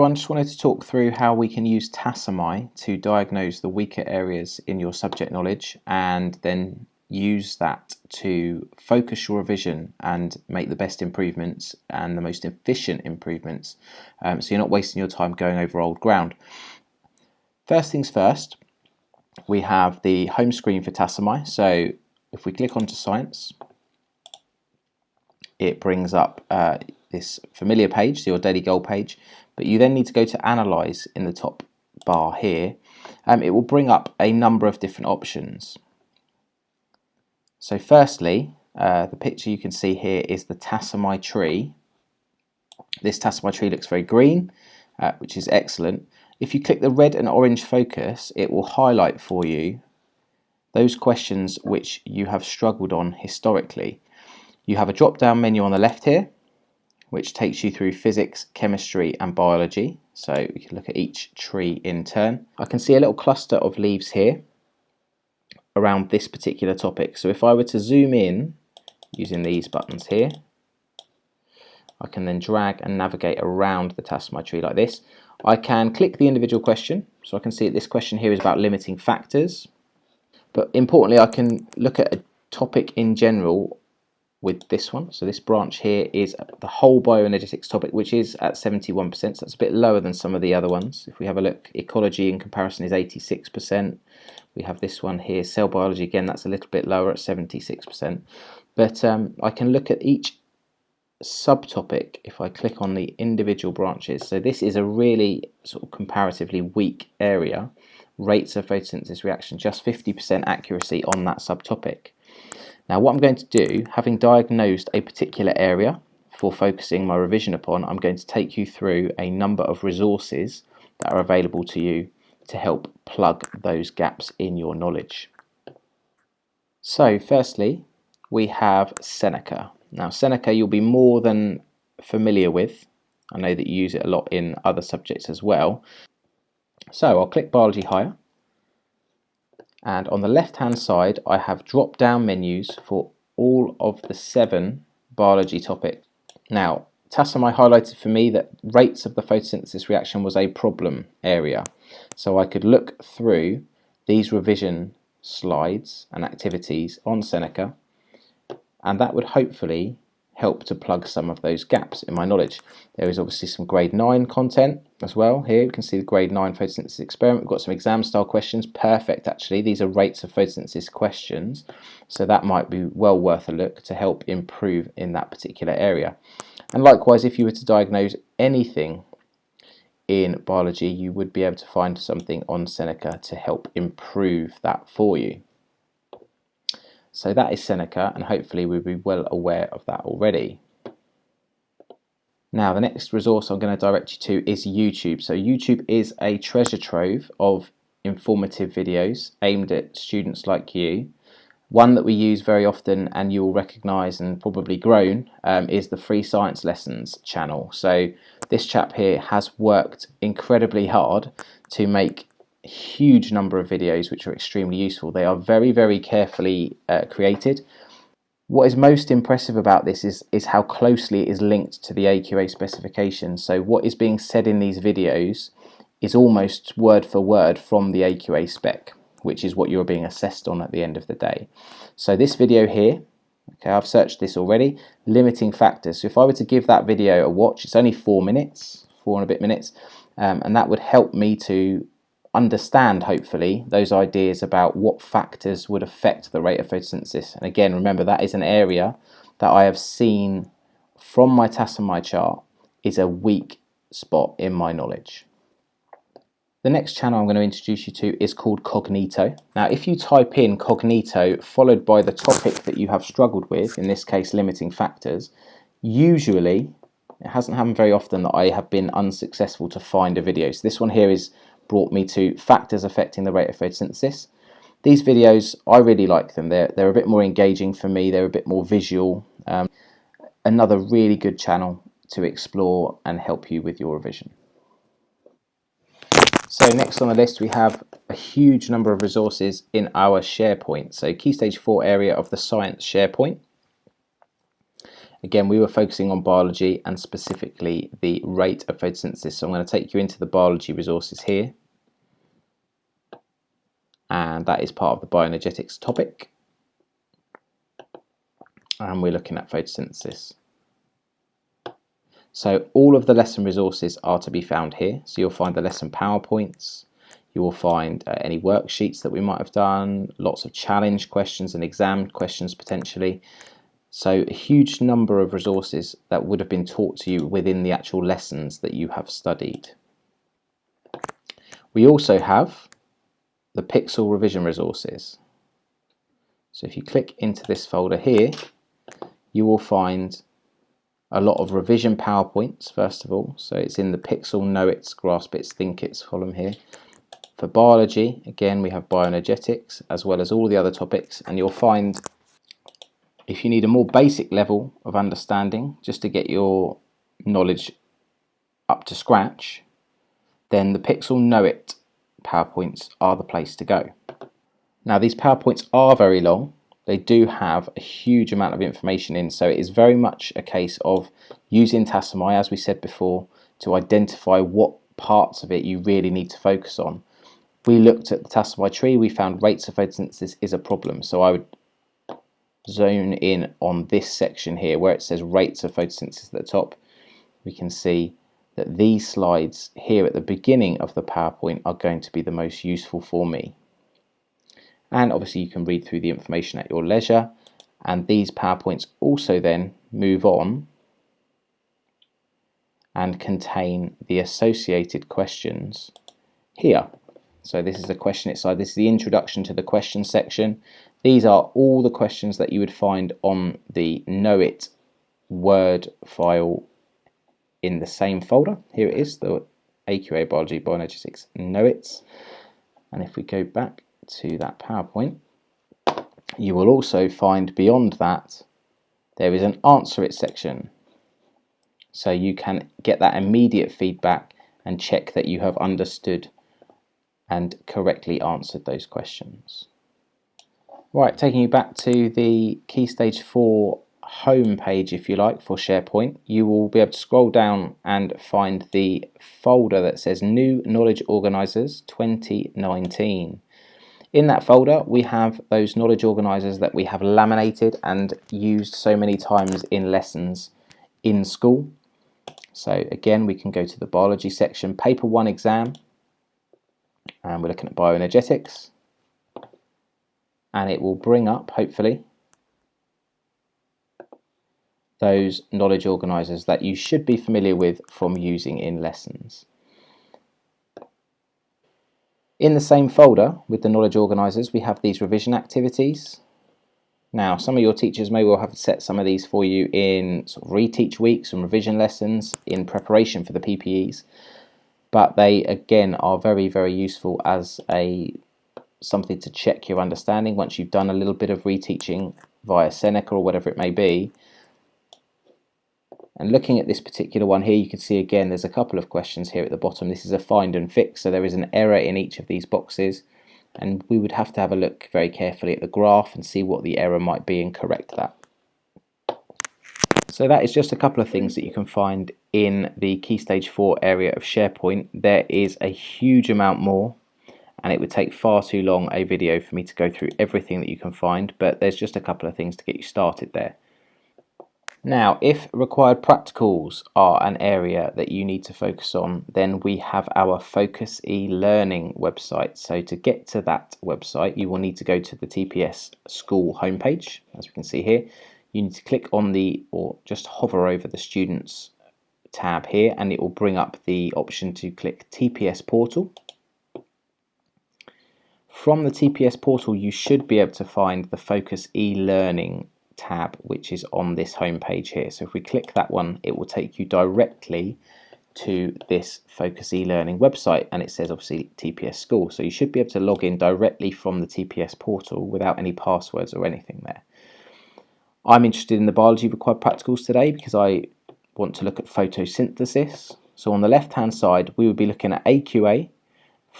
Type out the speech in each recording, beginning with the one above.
I just wanted to talk through how we can use TASMI to diagnose the weaker areas in your subject knowledge and then use that to focus your revision and make the best improvements and the most efficient improvements, so you're not wasting your time going over old ground. First things first, we have the home screen for TASMI. So if we click onto Science, it brings up this familiar page, your daily goal page, but you then need to go to Analyze in the top bar here. It will bring up a number of different options. So firstly, the picture you can see here is the TASMI tree. This TASMI tree looks very green, which is excellent. If you click the red and orange focus, it will highlight for you those questions which you have struggled on historically. You have a drop-down menu on the left here, which takes you through physics, chemistry and biology. So we can look at each tree in turn. I can see a little cluster of leaves here around this particular topic. So if I were to zoom in using these buttons here, I can then drag and navigate around the TASMI tree like this. I can click the individual question. So I can see that this question here is about limiting factors. But importantly, I can look at a topic in general with this one. So this branch here is the whole bioenergetics topic, which is at 71%, so that's a bit lower than some of the other ones. If we have a look, ecology in comparison is 86%. We have this one here, cell biology, again, that's a little bit lower at 76%. But I can look at each subtopic if I click on the individual branches. So this is a really sort of comparatively weak area. Rates of photosynthesis reaction, just 50% accuracy on that subtopic. Now what I'm going to do, having diagnosed a particular area for focusing my revision upon, I'm going to take you through a number of resources that are available to you to help plug those gaps in your knowledge. So firstly, we have Seneca. Now Seneca you'll be more than familiar with. I know that you use it a lot in other subjects as well. So I'll click Biology Higher. And on the left hand side I have drop down menus for all of the 7 biology topics. Now TASMI highlighted for me that rates of the photosynthesis reaction was a problem area, so I could look through these revision slides and activities on Seneca, and that would hopefully help to plug some of those gaps in my knowledge. There is obviously some grade 9 content as well. Here you can see the grade 9 photosynthesis experiment. We've got some exam style questions. Perfect, actually. These are rates of photosynthesis questions, so that might be well worth a look to help improve in that particular area. And likewise, if you were to diagnose anything in biology, you would be able to find something on Seneca to help improve that for you. So that is Seneca, and hopefully we'll be well aware of that already. Now the next resource I'm going to direct you to is YouTube. So YouTube is a treasure trove of informative videos aimed at students like you. One that we use very often and you'll recognise and probably grown is the Free Science Lessons channel. So this chap here has worked incredibly hard to make a huge number of videos which are extremely useful. They are very, very carefully created. What is most impressive about this is how closely it is linked to the AQA specification. So what is being said in these videos is almost word for word from the AQA spec, which is what you're being assessed on at the end of the day. So this video here, okay, I've searched this already, limiting factors. So if I were to give that video a watch, it's only 4 minutes, 4 and a bit minutes, and that would help me to understand, hopefully, those ideas about what factors would affect the rate of photosynthesis. And again, remember, that is an area that I have seen from my TASMI chart is a weak spot in my knowledge. The next channel I'm going to introduce you to is called Cognito. Now if you type in Cognito followed by the topic that you have struggled with, in this case limiting factors, usually, it hasn't happened very often that I have been unsuccessful to find a video. So this one here is brought me to factors affecting the rate of photosynthesis. These videos, I really like them. They're a bit more engaging for me, they're a bit more visual. Another really good channel to explore and help you with your revision. So next on the list we have a huge number of resources in our SharePoint. So Key Stage 4 area of the Science SharePoint. Again, we were focusing on biology and specifically the rate of photosynthesis. So I'm going to take you into the biology resources here. And that is part of the bioenergetics topic. And we're looking at photosynthesis. So all of the lesson resources are to be found here. So you'll find the lesson PowerPoints. You will find any worksheets that we might have done, lots of challenge questions and exam questions potentially. So a huge number of resources that would have been taught to you within the actual lessons that you have studied. We also have the Pixel revision resources. So if you click into this folder here, you will find a lot of revision PowerPoints first of all. So it's in the Pixel Know It's, Grasp It's, Think It's column here. For biology, again, we have bioenergetics as well as all the other topics, and you'll find if you need a more basic level of understanding just to get your knowledge up to scratch, then the Pixel Know It PowerPoints are the place to go. Now these PowerPoints are very long. They do have a huge amount of information in, so it is very much a case of using Tassomai, as we said before, to identify what parts of it you really need to focus on. We looked at the Tassomai tree, we found rates of photosynthesis is a problem, so I would zone in on this section here where it says rates of photosynthesis at the top. We can see that these slides here at the beginning of the PowerPoint are going to be the most useful for me. And obviously you can read through the information at your leisure, and these PowerPoints also then move on and contain the associated questions here. So this is the question side. This is the introduction to the question section. These are all the questions that you would find on the Know It Word file in the same folder. Here it is, the AQA Biology Bioenergetics Know It's. And if we go back to that PowerPoint, you will also find beyond that there is an Answer It section. So you can get that immediate feedback and check that you have understood and correctly answered those questions. Right, taking you back to the Key Stage 4 home page, if you like, for SharePoint, you will be able to scroll down and find the folder that says New Knowledge Organisers 2019. In that folder, we have those knowledge organisers that we have laminated and used so many times in lessons in school. So again, we can go to the biology section, paper 1 exam, and we're looking at bioenergetics, and it will bring up, hopefully, those knowledge organisers that you should be familiar with from using in lessons. In the same folder with the knowledge organisers, we have these revision activities. Now, some of your teachers may well have set some of these for you in sort of reteach weeks and revision lessons in preparation for the PPEs, but they again are very, very useful as something to check your understanding once you've done a little bit of reteaching via Seneca or whatever it may be. And looking at this particular one here, you can see again there's a couple of questions here at the bottom. This is a find and fix, so there is an error in each of these boxes, and we would have to have a look very carefully at the graph and see what the error might be and correct that. So that is just a couple of things that you can find in the Key Stage 4 area of SharePoint. There is a huge amount more, and it would take far too long a video for me to go through everything that you can find, but there's just a couple of things to get you started there. Now, if required practicals are an area that you need to focus on, then we have our Focus e-Learning website. So to get to that website, you will need to go to the TPS school homepage, as we can see here. You need to click on or just hover over the Students tab here, and it will bring up the option to click TPS Portal. From the TPS Portal, you should be able to find the Focus e-Learning tab, which is on this home page here. So if we click that one, it will take you directly to this Focus e-Learning website, and it says obviously TPS School. So you should be able to log in directly from the TPS portal without any passwords or anything there. I'm interested in the biology required practicals today because I want to look at photosynthesis. So on the left hand side, we would be looking at AQA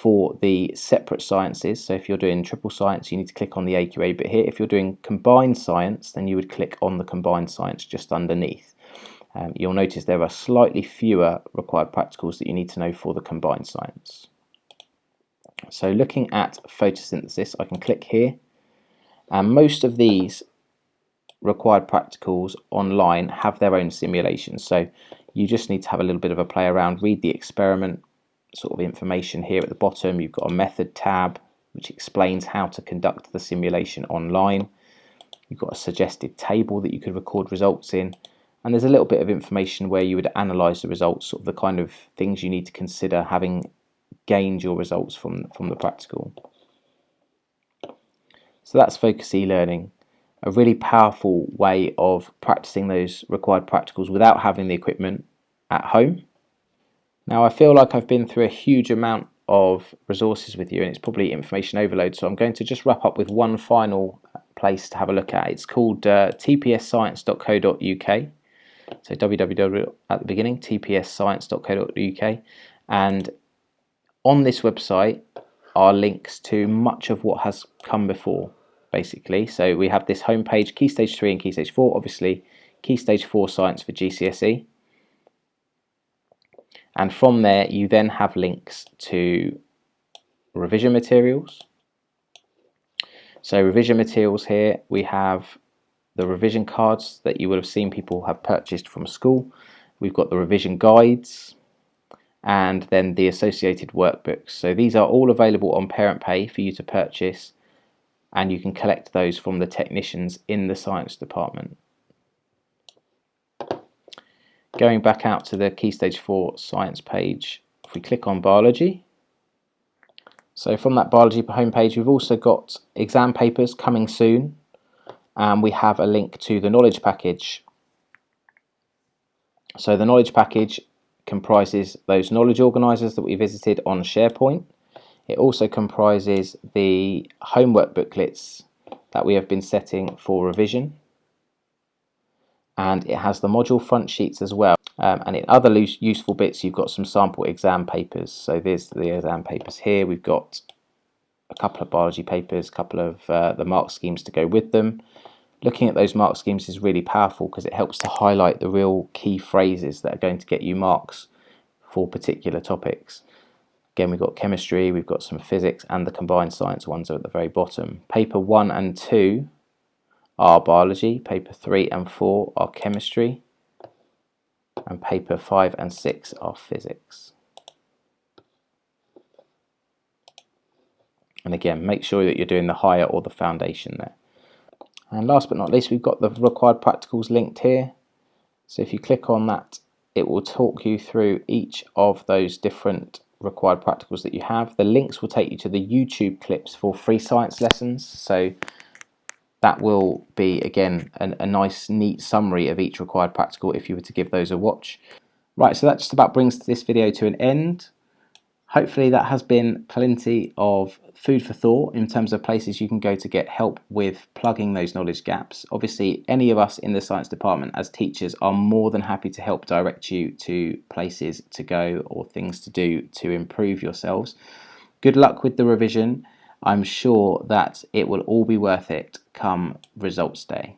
for the separate sciences. So if you're doing triple science, you need to click on the AQA bit here. If you're doing combined science, then you would click on the combined science just underneath. You'll notice there are slightly fewer required practicals that you need to know for the combined science. So looking at photosynthesis, I can click here, and most of these required practicals online have their own simulations. So you just need to have a little bit of a play around, read the experiment sort of information here at the bottom. You've got a method tab which explains how to conduct the simulation online. You've got a suggested table that you could record results in, and there's a little bit of information where you would analyse the results, sort of the kind of things you need to consider having gained your results from the practical. So that's Focus e-learning, a really powerful way of practicing those required practicals without having the equipment at home. Now, I feel like I've been through a huge amount of resources with you, and it's probably information overload, so I'm going to just wrap up with one final place to have a look at. It's called tpsscience.co.uk, so www at the beginning, tpsscience.co.uk, and on this website are links to much of what has come before, basically. So we have this homepage, Key Stage 3 and Key Stage 4, obviously Key Stage 4 Science for GCSE. And from there, you then have links to revision materials. So revision materials here, we have the revision cards that you would have seen people have purchased from school. We've got the revision guides, and then the associated workbooks. So these are all available on Parent Pay for you to purchase, and you can collect those from the technicians in the science department. Going back out to the Key Stage 4 science page, if we click on biology, so from that biology homepage we've also got exam papers coming soon, and we have a link to the knowledge package. So the knowledge package comprises those knowledge organisers that we visited on SharePoint. It also comprises the homework booklets that we have been setting for revision, and it has the module front sheets as well. And in other useful bits, you've got some sample exam papers. So there's the exam papers here. We've got a couple of biology papers, a couple of the mark schemes to go with them. Looking at those mark schemes is really powerful because it helps to highlight the real key phrases that are going to get you marks for particular topics. Again, we've got chemistry, we've got some physics, and the combined science ones are at the very bottom. Paper 1 and 2 are biology, paper 3 and 4 are chemistry, and paper 5 and 6 are physics. And again, make sure that you're doing the higher or the foundation there. And last but not least, we've got the required practicals linked here. So if you click on that, it will talk you through each of those different required practicals that you have. The links will take you to the YouTube clips for free science lessons. So that will be, again, a nice, neat summary of each required practical if you were to give those a watch. Right, so that just about brings this video to an end. Hopefully that has been plenty of food for thought in terms of places you can go to get help with plugging those knowledge gaps. Obviously, any of us in the science department as teachers are more than happy to help direct you to places to go or things to do to improve yourselves. Good luck with the revision. I'm sure that it will all be worth it come results day.